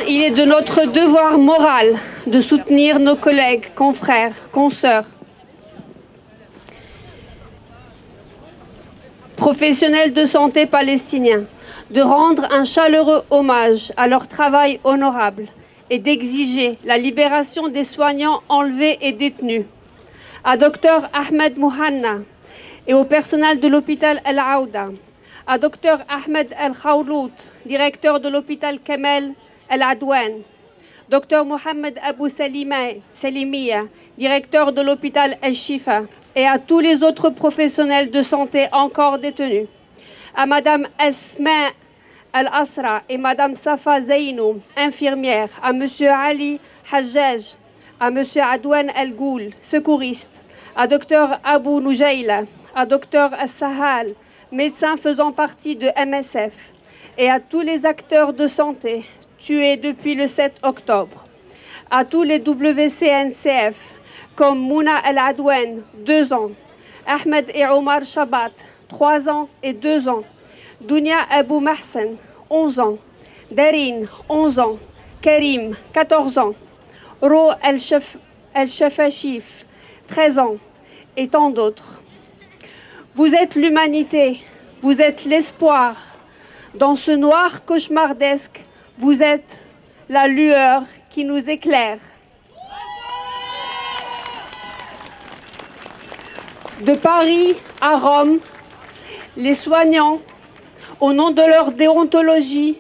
il est de notre devoir moral de soutenir nos collègues, confrères, consoeurs, professionnels de santé palestiniens, de rendre un chaleureux hommage à leur travail honorable et d'exiger la libération des soignants enlevés et détenus. À Dr Ahmed Mouhanna et au personnel de l'hôpital El Aouda, à Dr Ahmed El Khawlout, directeur de l'hôpital Kamel El Adwan, Dr Mohamed Abou Salimiya, directeur de l'hôpital El Shifa, et à tous les autres professionnels de santé encore détenus. À Madame Asma Al-Asra et Madame Safa Zeynou, infirmière, à Monsieur Ali Hajjaj, à Monsieur Adwan El-Goul, secouriste, à Dr Abou Noujaila, à Dr As-Sahal, médecin faisant partie de MSF, et à tous les acteurs de santé tués depuis le 7 octobre, à tous les WCNCF, comme Mouna El Adwan, 2 ans, Ahmed et Omar Shabat, 3 ans et 2 ans, Dounia Abou Mahsen, 11 ans, Darin, 11 ans, Karim, 14 ans, Ro El-Shafashif, 13 ans, et tant d'autres. Vous êtes l'humanité, vous êtes l'espoir. Dans ce noir cauchemardesque, vous êtes la lueur qui nous éclaire. De Paris à Rome, les soignants, au nom de leur déontologie,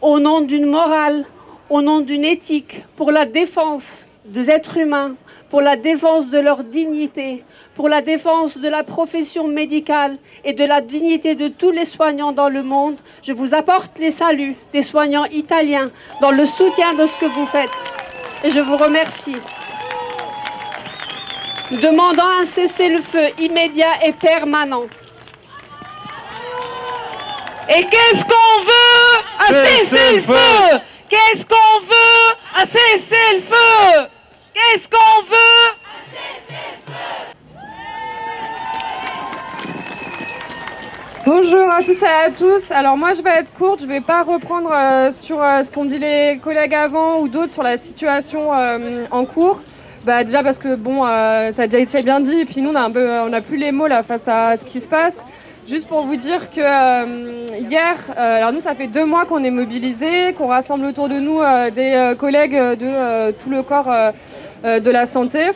au nom d'une morale, au nom d'une éthique, pour la défense des êtres humains, pour la défense de leur dignité, pour la défense de la profession médicale et de la dignité de tous les soignants dans le monde, je vous apporte les saluts des soignants italiens dans le soutien de ce que vous faites. Et je vous remercie. Nous demandons un cessez-le-feu immédiat et permanent. Et qu'est-ce qu'on veut? Un cessez-le-feu! Qu'est-ce qu'on veut? Un cessez-le-feu! Qu'est-ce qu'on veut? Un cessez-le-feu! Bonjour à tous et à tous. Alors moi je vais être courte, je ne vais pas reprendre sur ce qu'ont dit les collègues avant ou d'autres sur la situation en cours. Déjà parce que bon, ça a déjà été bien dit et puis nous on n'a plus les mots là face à ce qui se passe. Juste pour vous dire que hier, alors nous ça fait 2 mois qu'on est mobilisés, qu'on rassemble autour de nous des collègues de tout le corps de la santé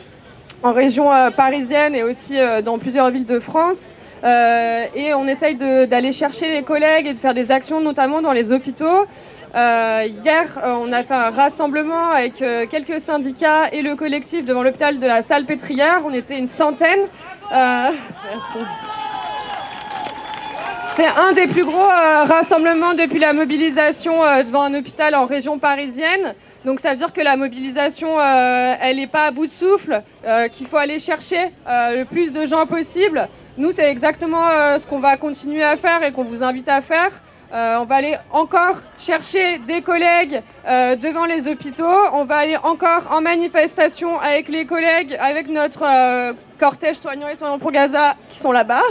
en région parisienne et aussi dans plusieurs villes de France. Et on essaye d'aller chercher les collègues et de faire des actions notamment dans les hôpitaux. Hier, on a fait un rassemblement avec quelques syndicats et le collectif devant l'hôpital de la Salpêtrière. On était une centaine. C'est un des plus gros rassemblements depuis la mobilisation devant un hôpital en région parisienne. Donc ça veut dire que la mobilisation, elle n'est pas à bout de souffle, qu'il faut aller chercher le plus de gens possible. Nous, c'est exactement ce qu'on va continuer à faire et qu'on vous invite à faire. On va aller encore chercher des collègues devant les hôpitaux. On va aller encore en manifestation avec les collègues, avec notre cortège soignants et soignants pour Gaza qui sont là-bas.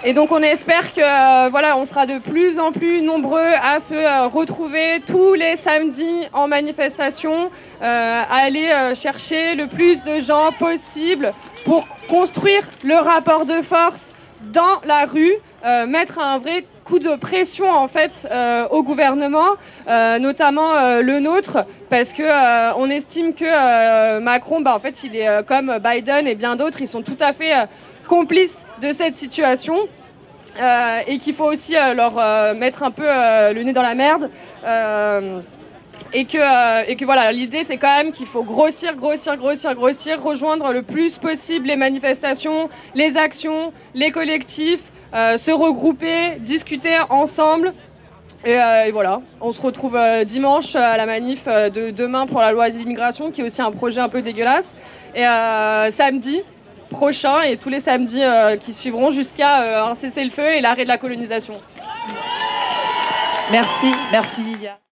Et donc on espère que voilà, on sera de plus en plus nombreux à se retrouver tous les samedis en manifestation, à aller chercher le plus de gens possible pour construire le rapport de force dans la rue, mettre un vrai coup de pression en fait au gouvernement, notamment le nôtre, parce que on estime que Macron, en fait, il est comme Biden et bien d'autres, ils sont tout à fait complices de cette situation et qu'il faut aussi leur mettre un peu le nez dans la merde et que voilà, l'idée c'est quand même qu'il faut grossir, rejoindre le plus possible les manifestations, les actions, les collectifs, se regrouper, discuter ensemble. Et voilà, on se retrouve dimanche à la manif de demain pour la loi d'immigration, qui est aussi un projet un peu dégueulasse. Et samedi prochain et tous les samedis qui suivront jusqu'à un cessez-le-feu et l'arrêt de la colonisation. Merci Lilia.